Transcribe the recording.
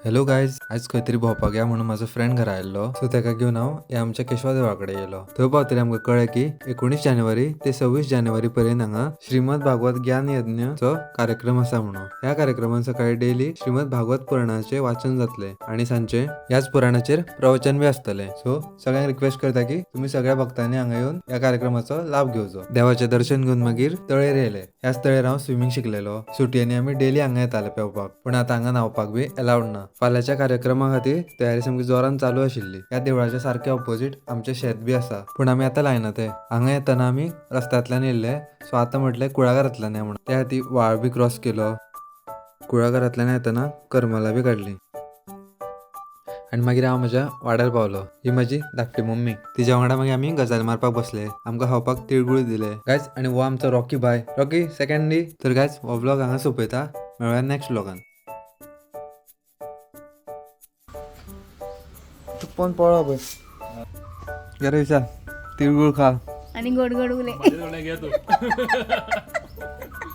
Hello guys, आज खंय तरी भोंवपाक या म्हणून म्हाजो फ्रेंड घरा आयल्लो. सो तेका घेवन हांव या आमच्या केशवा देवळा कडेन येयलो. थंय पावतरी आमकां कळ्ळें की 19 जानेवारी ते 26 जानेवारी पर्यंत हांगा श्रीमद भागवत ज्ञान यज्ञचो कार्यक्रम आसा म्हणून. ह्या कार्यक्रमान सकाळी डेली श्रीमद भागवत पुराणाचे वाचन जातले आणि सांचे ह्याच पुराणाचेर प्रवचन बी आसतले. सो सगळ्यांक रिक्वेस्ट करता की तुम्ही सगळ्या भक्तांनी हांगा येवन या कार्यक्रमाचो लाभ घेवचो. देवाचे दर्शन घेवन मागीर तळेर येयले. ह्याच तळेर हांव स्विमींग शिकलेलो. सुटयांनी आमी डेली हांगा येताले पेंवपाक, पण आतां हांगा न्हावपाक बी अलाउड ना. फाल्यांच्या कार्यक्रमा खातीर तयारी सामकी जोरान चालू आशिल्ली. ह्या देवळाच्या सारक्या ऑपोजिट आमचें शेत बी आसा, पण आमी आतां लायना ते. हांगा येतना आमी रस्त्यांतल्यान येयल्ले, सो आतां म्हटलें कुळागरांतल्यान या म्हणून. त्या खातीर व्हाळ बी क्रॉस केलो. कुळागरांतल्यान येतना करमला बी काडली आनी मागीर हांव म्हज्या वाड्यार पावलो. ही म्हजी धाकटी मम्मी. तिच्या वांगडा मागीर आमी गजाल मारपाक बसले. आमकां खावपाक तिळगूळ दिले गायज. आनी हो आमचो Rocky bye. Rocky second D. तर गायज हो व्लॉग हांगा सोंपयता. मेळुया नेक्स्ट व्लॉगान. पण पळो पळय घरा विचार तिळगूळ खा आणि गोड गोड उले.